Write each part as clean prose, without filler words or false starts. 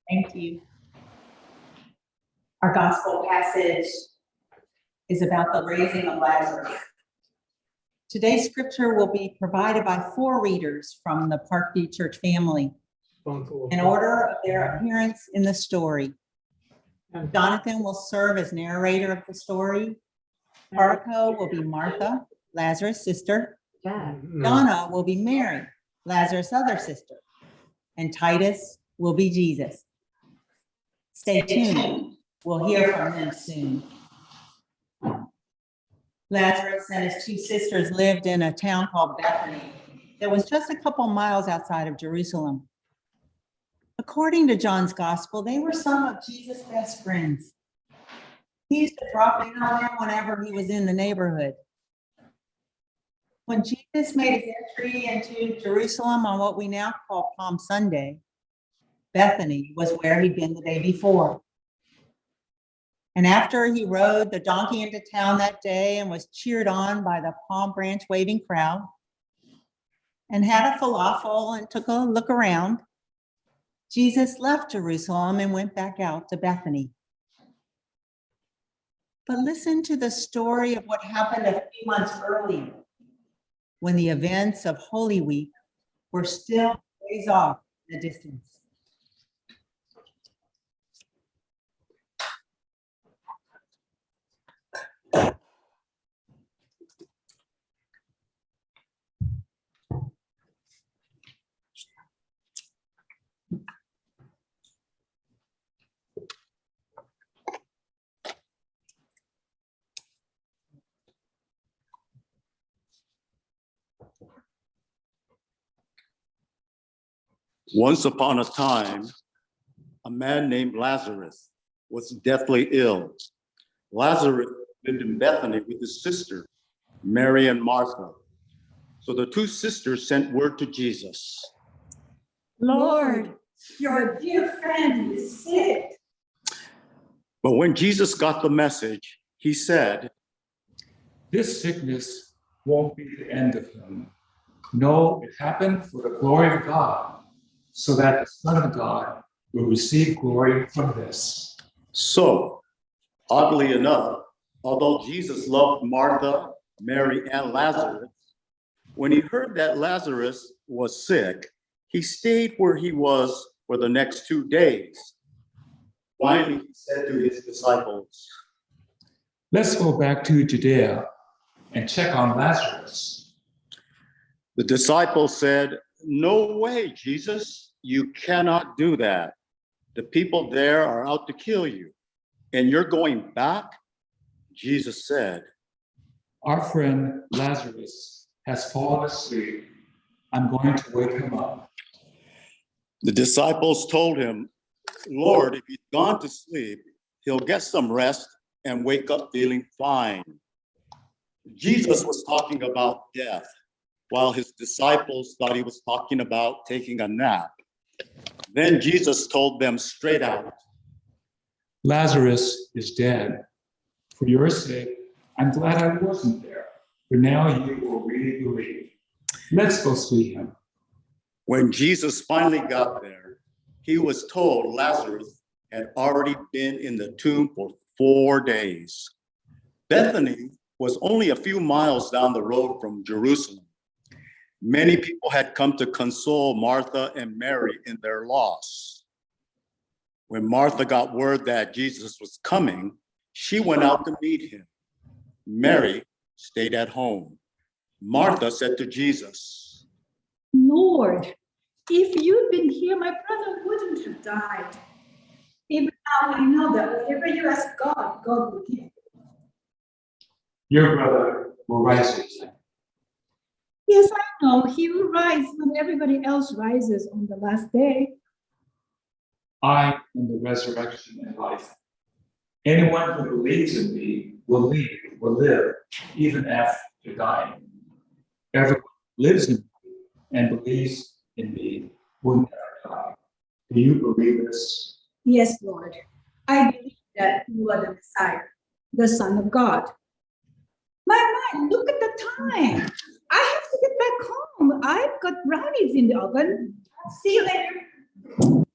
Thank you. Our gospel passage is about the raising of Lazarus. Today's scripture will be provided by 4 readers from the Parkview Church family in order of their appearance in the story. Jonathan will serve as narrator of the story. Haruko will be Martha, Lazarus' sister. Donna will be Mary, Lazarus' other sister. And Titus will be Jesus. Stay tuned. We'll hear from them soon. Lazarus and his 2 sisters lived in a town called Bethany that was just a couple miles outside of Jerusalem. According to John's gospel, they were some of Jesus' best friends. He used to drop in on them whenever he was in the neighborhood. When Jesus made his entry into Jerusalem on what we now call Palm Sunday, Bethany was where he'd been the day before. And after he rode the donkey into town that day and was cheered on by the palm branch waving crowd, and had a falafel and took a look around, Jesus left Jerusalem and went back out to Bethany. But listen to the story of what happened a few months earlier, when the events of Holy Week were still ways off in the distance. Once upon a time, a man named Lazarus was deathly ill. Lazarus lived in Bethany with his sister, Mary and Martha. So the 2 sisters sent word to Jesus. Lord, your dear friend is sick. But when Jesus got the message, he said, "This sickness won't be the end of him. No, it happened for the glory of God, so that the Son of God will receive glory from this." So, oddly enough, although Jesus loved Martha, Mary, and Lazarus, when he heard that Lazarus was sick, he stayed where he was for the next 2 days. Finally, he said to his disciples, Let's go back to Judea and check on Lazarus. The disciples said, "No way, Jesus, you cannot do that. The people there are out to kill you, and you're going back?" Jesus said, Our friend Lazarus has fallen asleep. I'm going to wake him up. The disciples told him, "Lord, if he's gone to sleep, he'll get some rest and wake up feeling fine." Jesus was talking about death, while his disciples thought he was talking about taking a nap. Then Jesus told them straight out, Lazarus is dead. For your sake, I'm glad I wasn't there, but now you will really believe. Let's go see him. When Jesus finally got there, he was told Lazarus had already been in the tomb for 4 days. Bethany was only a few miles down the road from Jerusalem. Many people had come to console Martha and Mary in their loss. When Martha got word that Jesus was coming, she went out to meet him. Mary stayed at home. Martha said to Jesus, Lord, if you'd been here, my brother wouldn't have died. Even now I know that whatever you ask God, God will give. Your brother will rise again. Yes, I know. He will rise when everybody else rises on the last day. I am the resurrection and life. Anyone who believes in me will live even after dying. Everyone who lives in me and believes in me will never die. Do you believe this? Yes, Lord. I believe that you are the Messiah, the Son of God. My, look at the time. I have to get back home. I've got brownies in the oven. See you later.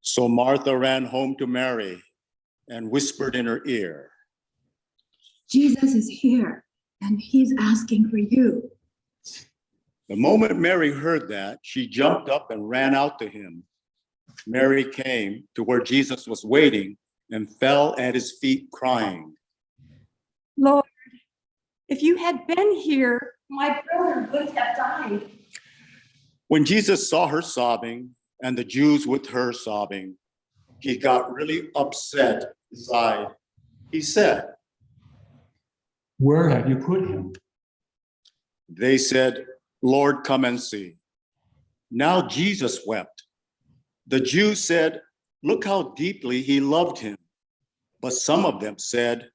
So Martha ran home to Mary and whispered in her ear, Jesus is here and he's asking for you. The moment Mary heard that, she jumped up and ran out to him. Mary came to where Jesus was waiting and fell at his feet crying. Lord, if you had been here, my brother would have died. When Jesus saw her sobbing and the Jews with her sobbing, he got really upset inside. He said, Where have you put him? They said, Lord, come and see. Now Jesus wept. The Jews said, look how deeply he loved him. But some of them said,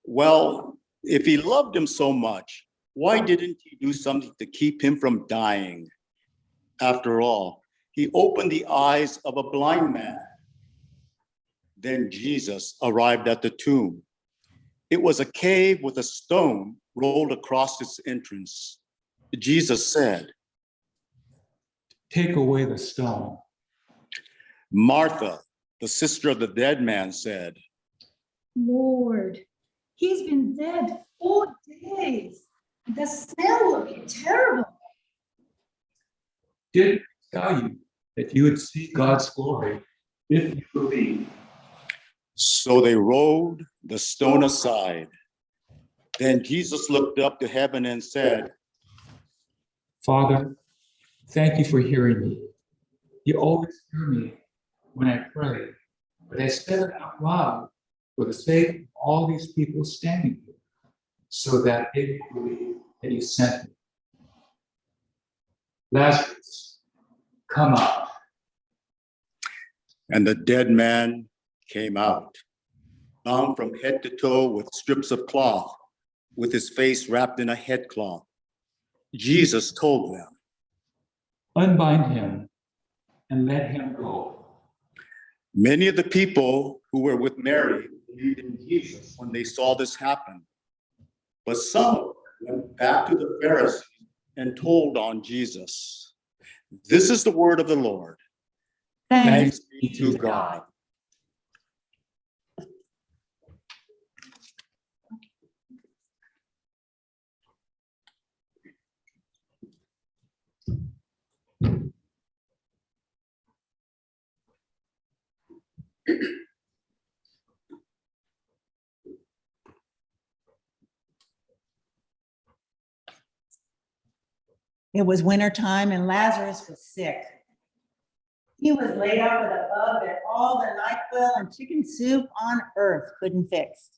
well, if he loved him so much, why didn't he do something to keep him from dying? After all, he opened the eyes of a blind man. Then Jesus arrived at the tomb. It was a cave with a stone rolled across its entrance. Jesus said, Take away the stone. Martha, the sister of the dead man, said, Lord, he's been dead 4 days. The smell will be terrible. Did I tell you that you would see God's glory if you believe? So they rolled the stone aside. Then Jesus looked up to heaven and said, Father, thank you for hearing me. You always hear me when I pray, but I said it out loud for the sake of all these people standing here, so that they may believe that you sent me. Lazarus, come out. and the dead man came out, bound from head to toe with strips of cloth, with his face wrapped in a headcloth. Jesus told them, Unbind him and let him go. many of the people who were with Mary believed in Jesus when they saw this happen. But some went back to the Pharisees and told on Jesus. This is the word of the Lord. Thanks be to God. It was wintertime and Lazarus was sick. He was laid up with a bug that all the NyQuil and chicken soup on earth couldn't fix.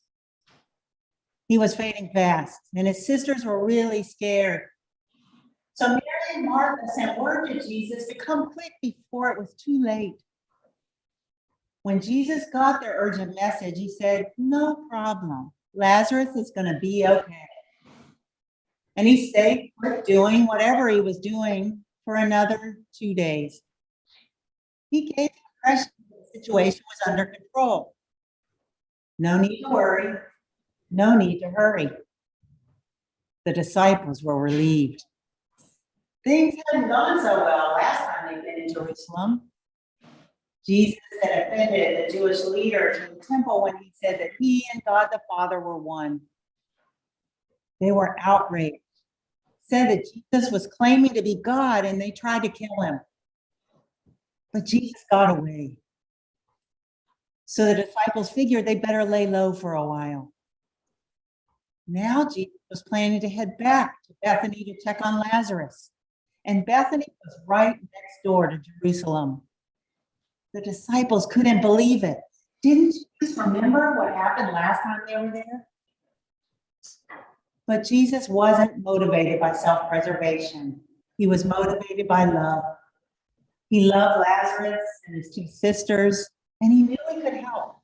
He was fading fast, and his sisters were really scared. So Mary and Martha sent word to Jesus to come quick before it was too late. When Jesus got their urgent message, he said, no problem. Lazarus is going to be okay. And he stayed doing whatever he was doing for another 2 days. He gave the impression that the situation was under control. No need to worry. No need to hurry. The disciples were relieved. Things hadn't gone so well last time they'd been in Jerusalem. Jesus had offended the Jewish leaders in the temple when he said that he and God the Father were one. They were outraged, said that Jesus was claiming to be God, and they tried to kill him. But Jesus got away. So the disciples figured they better lay low for a while. Now Jesus was planning to head back to Bethany to check on Lazarus. And Bethany was right next door to Jerusalem. The disciples couldn't believe it. Didn't you just remember what happened last time they were there? But Jesus wasn't motivated by self-preservation. He was motivated by love. He loved Lazarus and his 2 sisters, and he knew he could help.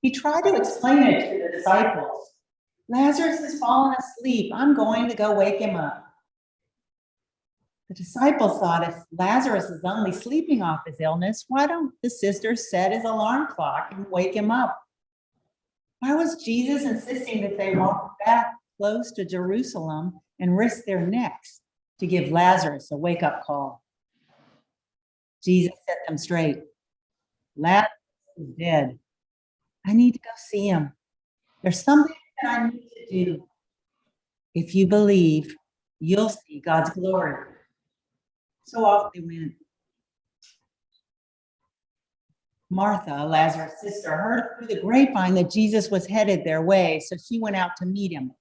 He tried to explain it to the disciples. Lazarus has fallen asleep. I'm going to go wake him up. The disciples thought if Lazarus is only sleeping off his illness, why don't the sisters set his alarm clock and wake him up? Why was Jesus insisting that they walk back close to Jerusalem and risk their necks to give Lazarus a wake-up call? Jesus set them straight. Lazarus is dead. I need to go see him. There's something that I need to do. If you believe, you'll see God's glory. So off they went. Martha, Lazarus' sister, heard through the grapevine that Jesus was headed their way, so she went out to meet him.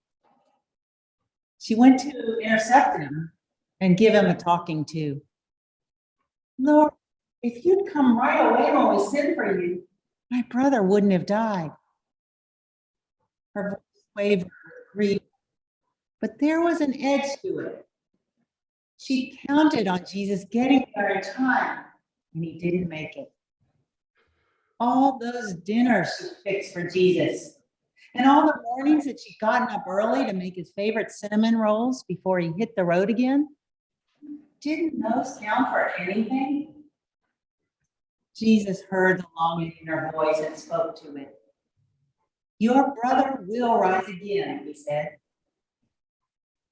She went to intercept him and give him a talking to. Lord, if you'd come right away when we sent for you, my brother wouldn't have died. Her voice wavered with grief, but there was an edge to it. She counted on Jesus getting there in time, and he didn't make it. All those dinners she fixed for Jesus, and all the mornings that she'd gotten up early to make his favorite cinnamon rolls before he hit the road again, didn't those count for anything? Jesus heard the longing in her voice and spoke to it. Your brother will rise again, he said.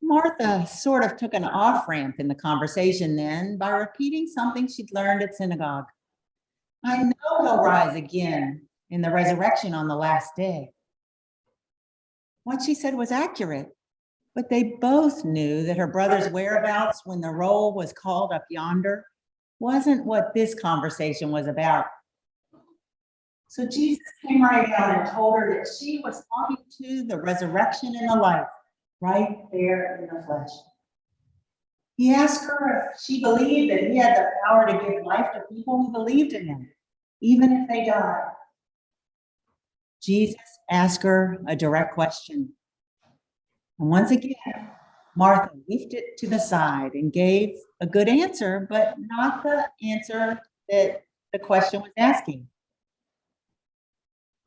Martha sort of took an off-ramp in the conversation then by repeating something she'd learned at synagogue. I know he'll rise again in the resurrection on the last day. What she said was accurate, but they both knew that her brother's whereabouts when the roll was called up yonder wasn't what this conversation was about. So Jesus came right out and told her that she was talking to the resurrection and the life, right there in the flesh. He asked her if she believed that he had the power to give life to people who believed in him, even if they died. Jesus asked her a direct question. And once again, Martha lifted it to the side and gave a good answer, but not the answer that the question was asking.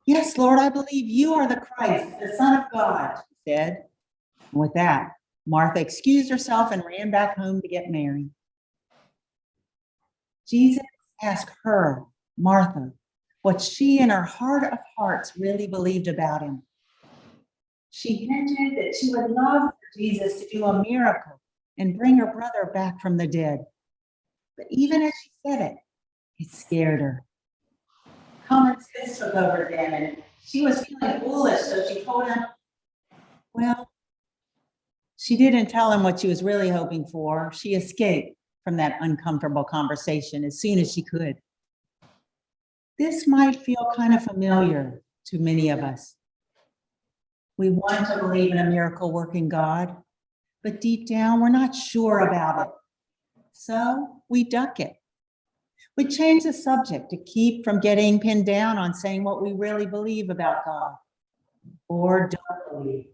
Yes, Lord, I believe you are the Christ, the Son of God, she said. And with that, Martha excused herself and ran back home to get Mary. Jesus asked her, Martha, what she in her heart of hearts really believed about him. She hinted that she would love for Jesus to do a miracle and bring her brother back from the dead. But even as she said it, it scared her. Common sense took over then, and she was feeling foolish, so she told him, well, she didn't tell him what she was really hoping for. She escaped from that uncomfortable conversation as soon as she could. This might feel kind of familiar to many of us. We want to believe in a miracle working God, but deep down, we're not sure about it. So we duck it. We change the subject to keep from getting pinned down on saying what we really believe about God or don't believe.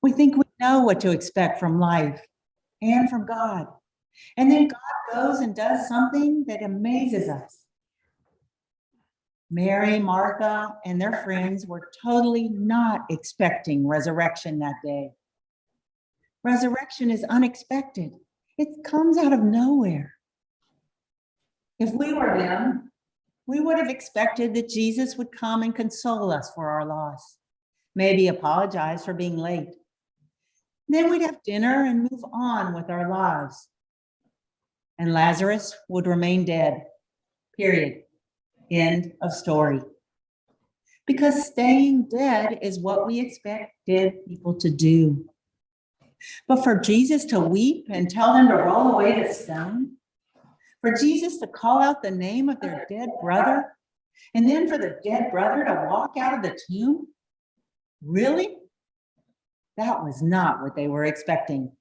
We think we know what to expect from life and from God. And then God goes and does something that amazes us. Mary, Martha, and their friends were totally not expecting resurrection that day. Resurrection is unexpected. It comes out of nowhere. If we were them, we would have expected that Jesus would come and console us for our loss, maybe apologize for being late. Then we'd have dinner and move on with our lives. And Lazarus would remain dead, period. End of story. Because staying dead is what we expect dead people to do. But for Jesus to weep and tell them to roll away the stone, for Jesus to call out the name of their dead brother, and then for the dead brother to walk out of the tomb, really? That was not what they were expecting.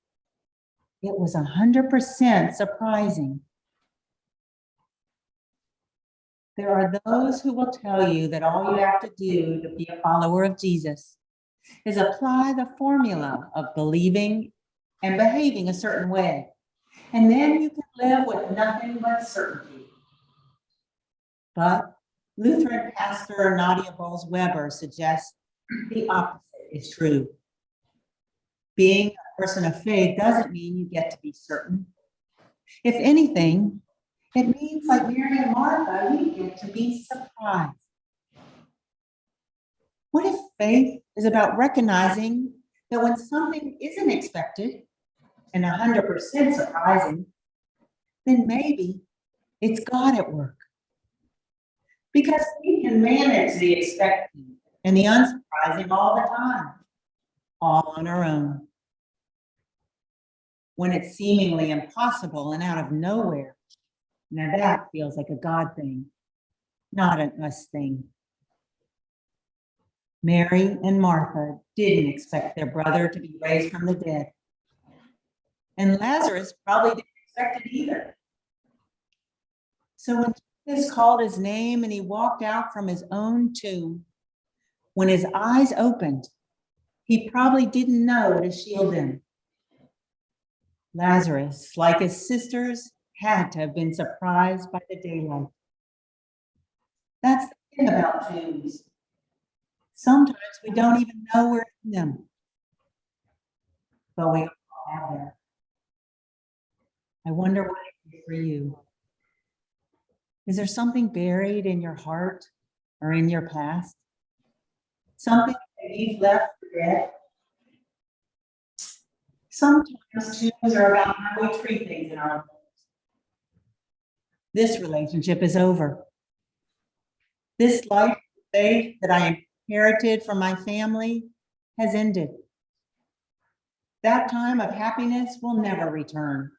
It was 100% surprising. There are those who will tell you that all you have to do to be a follower of Jesus is apply the formula of believing and behaving a certain way, and then you can live with nothing but certainty. But Lutheran pastor Nadia Bowles-Weber suggests the opposite is true. Being a person of faith doesn't mean you get to be certain. If anything, it means, like Mary and Martha, you get to be surprised. What if faith is about recognizing that when something isn't expected and 100% surprising, then maybe it's God at work? Because we can manage the expected and the unsurprising all the time, all on our own. When it's seemingly impossible and out of nowhere, now that feels like a God thing, not an us thing. Mary and Martha didn't expect their brother to be raised from the dead. And Lazarus probably didn't expect it either. So when Jesus called his name and he walked out from his own tomb, when his eyes opened, he probably didn't know to shield him. Lazarus, like his sisters, had to have been surprised by the daylight. That's the thing about tombs. Sometimes we don't even know we're in them, but we all have them. I wonder what it is for you. Is there something buried in your heart or in your past? Something that you've left for dead? Sometimes tombs are about how we treat things in our lives. This relationship is over. This life of faith that I inherited from my family has ended. That time of happiness will never return.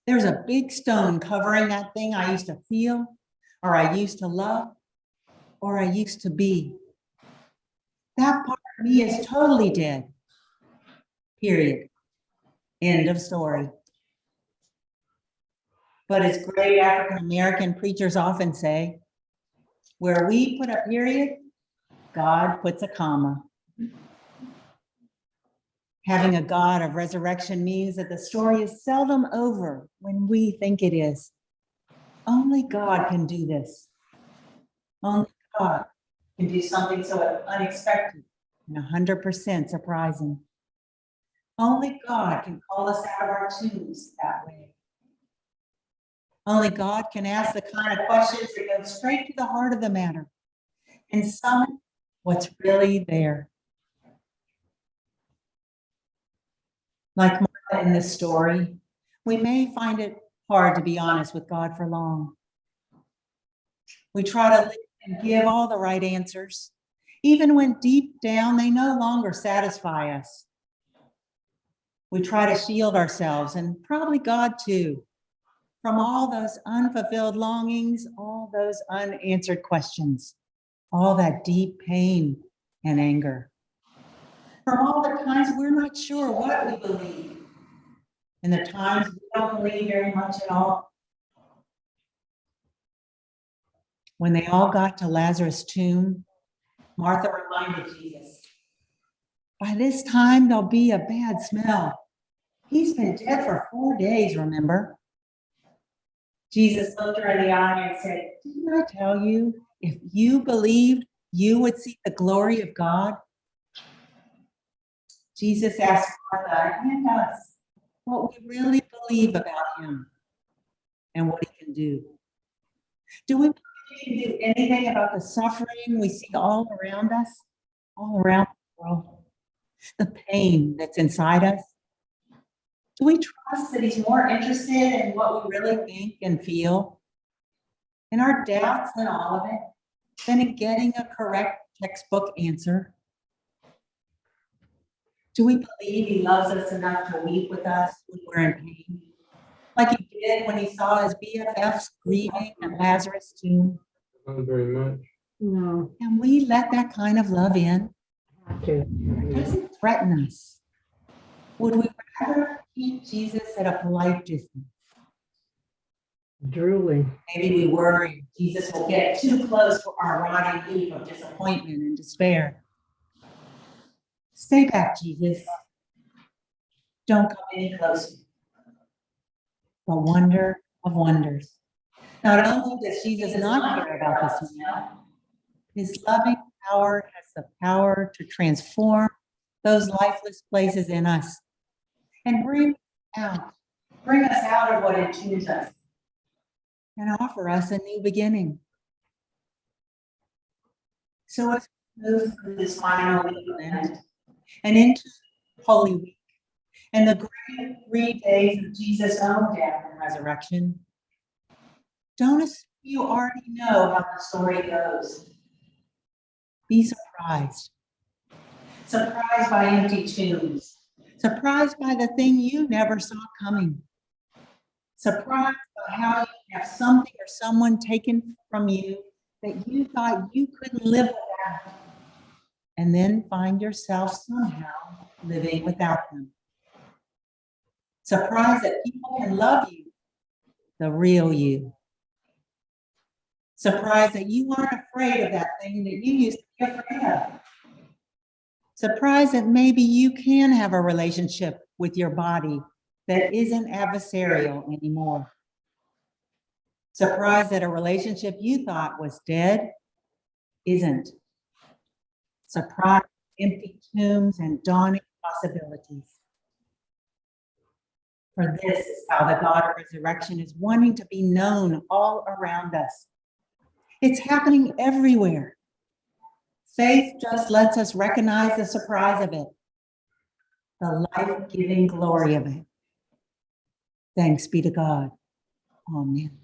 There's a big stone covering that thing I used to feel, or I used to love, or I used to be. That part of me is totally dead. Period. End of story. But as great African American preachers often say, where we put a period, God puts a comma. Having a God of resurrection means that the story is seldom over when we think it is. Only God can do this. Only God can do something so unexpected and 100% surprising. Only God can call us out of our tombs that way. Only God can ask the kind of questions that go straight to the heart of the matter and summon what's really there. Like Martha in this story, we may find it hard to be honest with God for long. We try to live and give all the right answers, even when deep down they no longer satisfy us. We try to shield ourselves, and probably God too, from all those unfulfilled longings, all those unanswered questions, all that deep pain and anger. From all the times we're not sure what we believe, and the times we don't believe very much at all. When they all got to Lazarus' tomb, Martha reminded Jesus, by this time there'll be a bad smell. He's been dead for 4 days, remember? Jesus looked her in the eye and said, didn't I tell you, if you believed, you would see the glory of God? Jesus asked Martha and us what we really believe about him and what he can do. Do we believe he can do anything about the suffering we see all around us, all around the world? The pain that's inside us? Do we trust that he's more interested in what we really think and feel, in our doubts and all of it, than in getting a correct textbook answer? Do we believe he loves us enough to weep with us when we're in pain, like he did when he saw his BFFs grieving at Lazarus' tomb? Not very much. No. Can we let that kind of love in? Okay. It doesn't threaten us. Would we rather keep Jesus at a polite distance? Drooling. Maybe we worry Jesus will get too close to our rotting heap of disappointment and despair. Stay back, Jesus. Don't come any closer. The wonder of wonders. Not only does Jesus not care about the smell, his loving power has the power to transform those lifeless places in us and bring us out of what entombs us and offer us a new beginning. So as we move through this final week of Lent and into Holy Week and the great 3 days of Jesus' own death and resurrection, don't assume you already know how the story goes. Be surprised. Surprised by empty tombs. Surprised by the thing you never saw coming. Surprised by how you have something or someone taken from you that you thought you couldn't live without, and then find yourself somehow living without them. Surprised that people can love you, the real you. Surprised that you aren't afraid of that thing that you used to be afraid of. Surprised that maybe you can have a relationship with your body that isn't adversarial anymore. Surprised that a relationship you thought was dead isn't. Surprised at empty tombs and dawning possibilities. For this is how the God of resurrection is wanting to be known all around us. It's happening everywhere. Faith just lets us recognize the surprise of it, the life-giving glory of it. Thanks be to God. Amen.